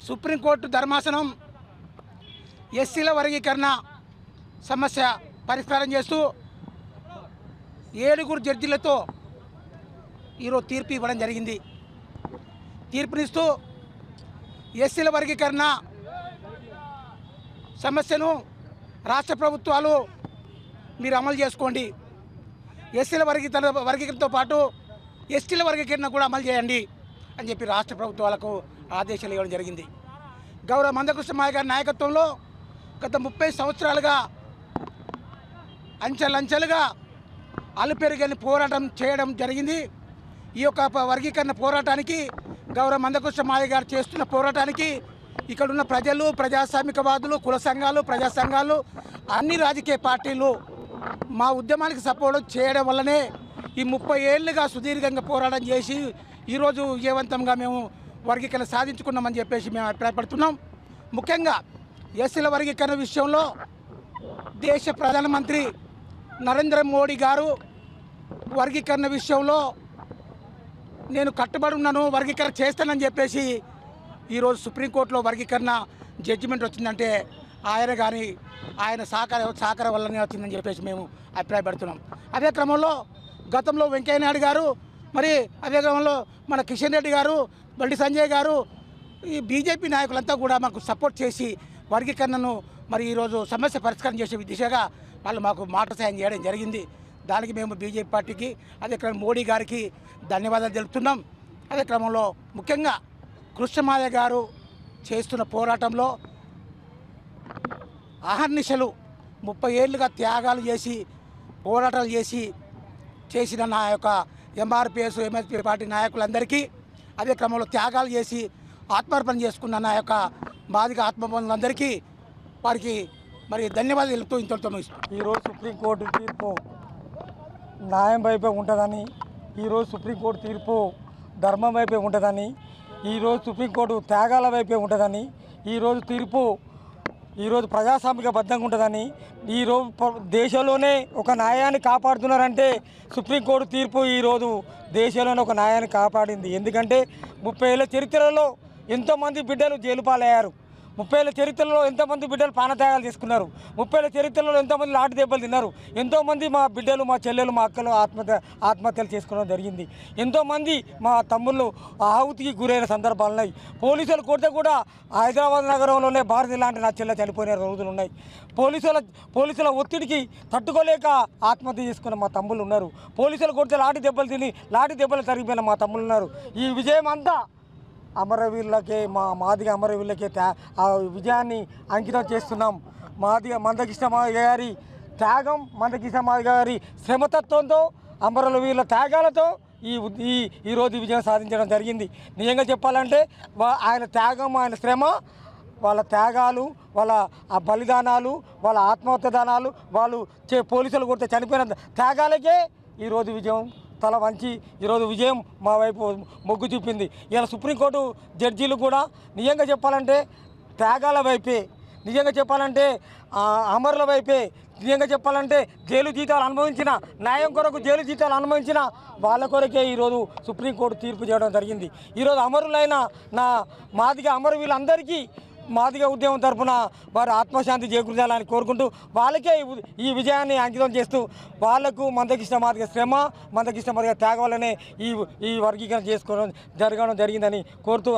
Supreme court ధర్మాసనం ఎస్సీల వర్గీకరణ సమస్య పరిష్కారం చేస్తూ 7 జడ్జిలతో ఈరోజు తీర్పు ఇవ్వడం జరిగింది. తీర్పునిస్తూ ఎస్సీల వర్గీకరణ సమస్యను రాష్ట్ర ప్రభుత్వాలు మీరు అమలు చేసుకోండి, ఎస్సీల వర్గీకరణతో పాటు ఎస్టీల వర్గీకరణ కూడా అమలు చేయండి అని చెప్పి రాష్ట్ర ప్రభుత్వాలకు ఆదేశాలు ఇవ్వడం జరిగింది. గౌరవ మందకృష్ణ మాదిగ గారి నాయకత్వంలో గత 30 సంవత్సరాలుగా అంచెలంచెలుగా అలుపెరుగని పోరాటం చేయడం జరిగింది. ఈ యొక్క వర్గీకరణ పోరాటానికి గౌరవ మందకృష్ణ మాదిగ గారు చేస్తున్న పోరాటానికి ఇక్కడున్న ప్రజలు, ప్రజాస్వామికవాదులు, కుల సంఘాలు, ప్రజా సంఘాలు, అన్ని రాజకీయ పార్టీలు మా ఉద్యమానికి సపోర్ట్ చేయడం వల్లనే ఈ 30 ఏళ్ళుగా సుదీర్ఘంగా పోరాటం చేసి ఈరోజు విజయవంతంగా మేము వర్గీకరణ సాధించుకున్నామని చెప్పేసి మేము అభిప్రాయపడుతున్నాం. ముఖ్యంగా ఎస్సీల వర్గీకరణ విషయంలో దేశ ప్రధానమంత్రి నరేంద్ర మోడీ గారు వర్గీకరణ విషయంలో నేను కట్టుబడి ఉన్నాను, వర్గీకరణ చేస్తానని చెప్పేసి ఈరోజు సుప్రీంకోర్టులో వర్గీకరణ జడ్జిమెంట్ వచ్చిందంటే ఆయన సహకారం వల్లనే వచ్చిందని చెప్పేసి మేము అభిప్రాయపడుతున్నాం. అదే క్రమంలో గతంలో వెంకయ్య నాయుడు గారు, మరి అదే క్రమంలో మన కిషన్ రెడ్డి గారు, బండి సంజయ్ గారు, ఈ బీజేపీ నాయకులంతా కూడా మాకు సపోర్ట్ చేసి వర్గీకరణను మరి ఈరోజు సమస్య పరిష్కారం చేసే దిశగా వాళ్ళు మాకు మాట సాయం చేయడం జరిగింది. దానికి మేము బీజేపీ పార్టీకి, అదే క్రమంలో మోడీ గారికి ధన్యవాదాలు తెలుపుతున్నాం. అదే క్రమంలో ముఖ్యంగా కృష్ణ మాదిగ గారు చేస్తున్న పోరాటంలో అహర్నిశలు 30 ఏళ్ళుగా త్యాగాలు చేసి పోరాటాలు చేసిన నా యొక్క ఎంఆర్పిఎస్, ఎంఎస్పీ పార్టీ నాయకులందరికీ, అదే క్రమంలో త్యాగాలు చేసి ఆత్మార్పణ చేసుకున్న నా యొక్క మాదిగ ఆత్మబంధులందరికీ వారికి మరి ధన్యవాదాలు తెలుపుతూ ఇంతటితో ఈరోజు సుప్రీంకోర్టు తీర్పు న్యాయం వైపే ఉంటుందని, ఈరోజు సుప్రీంకోర్టు తీర్పు ధర్మం వైపే ఉంటుందని, ఈరోజు సుప్రీంకోర్టు త్యాగాల వైపే ఉంటుందని, ఈరోజు తీర్పు ఈరోజు ప్రజాస్వామికబద్ధంగా ఉంటుందని, ఈరోజు దేశంలోనే ఒక న్యాయాన్ని కాపాడుతున్నారంటే సుప్రీంకోర్టు తీర్పు ఈరోజు దేశంలోనే ఒక న్యాయాన్ని కాపాడింది. ఎందుకంటే 30 ఏళ్ళ చరిత్రలో ఎంతోమంది బిడ్డలు జైలు పాలయ్యారు, 30 ఏళ్ళ చరిత్రలో ఎంతోమంది బిడ్డలు ప్రాణత్యాగాలు చేసుకున్నారు, 30 ఏళ్ళ చరిత్రలో ఎంతోమంది లాఠీ దెబ్బలు తిన్నారు, ఎంతోమంది మా బిడ్డలు, మా చెల్లెలు, మా అక్కలు ఆత్మహత్యలు చేసుకోవడం జరిగింది, ఎంతోమంది మా తమ్ముళ్ళు ఆహుతికి గురైన సందర్భాలు ఉన్నాయి. పోలీసులు కొడితే కూడా హైదరాబాద్ నగరంలోనే భారతి లాంటి నా చెల్లె చనిపోయిన రోజులు ఉన్నాయి. పోలీసుల ఒత్తిడికి తట్టుకోలేక ఆత్మహత్య చేసుకున్న మా తమ్ముళ్ళు ఉన్నారు. పోలీసులు కొడితే లాఠీ దెబ్బలు తిని లాఠీ దెబ్బలు తరిగిపోయిన మా తమ్ముళ్ళు ఉన్నారు. ఈ విజయం అంతా అమరవీరులకే, మా మాదిగ అమరవీరులకే ఆ విజయాన్ని అంకితం చేస్తున్నాం. మందకృష్ణ మాదిగ గారి త్యాగం, మందకృష్ణ మాదిగ గారి శ్రమతత్వంతో, అమరవీరుల త్యాగాలతో ఈరోజు విజయం సాధించడం జరిగింది. నిజంగా చెప్పాలంటే ఆయన త్యాగం, ఆయన శ్రమ, వాళ్ళ త్యాగాలు, వాళ్ళ ఆ బలిదానాలు, వాళ్ళ ఆత్మహత్యదానాలు, వాళ్ళు పోలీసులు కొడితే చనిపోయిన త్యాగాలకే ఈరోజు విజయం తల వంచి ఈరోజు విజయం మా వైపు మొగ్గు చూపింది. ఇలా సుప్రీంకోర్టు జడ్జీలు కూడా నిజంగా చెప్పాలంటే త్యాగాల వైపే, నిజంగా చెప్పాలంటే అమరుల వైపే, నిజంగా చెప్పాలంటే జైలు జీతాలు అనుభవించిన, న్యాయం కొరకు జైలు జీతాలు అనుభవించిన వాళ్ళ కొరకే ఈరోజు సుప్రీంకోర్టు తీర్పు చేయడం జరిగింది. ఈరోజు అమరులైన నా మాదిగ అమరవీరులందరికీ మాదిగ ఉద్యమం తరఫున వారు ఆత్మశాంతి చేకూర్చాలని కోరుకుంటూ వాళ్ళకే ఈ విజయాన్ని అంకితం చేస్తూ వాళ్లకు మందకృష్ణ మాదిగ శ్రమ, మందకృష్ణ మాదిగ త్యాగం వల్లనే ఈ వర్గీకరణ జరగడం జరిగిందని కోరుతూ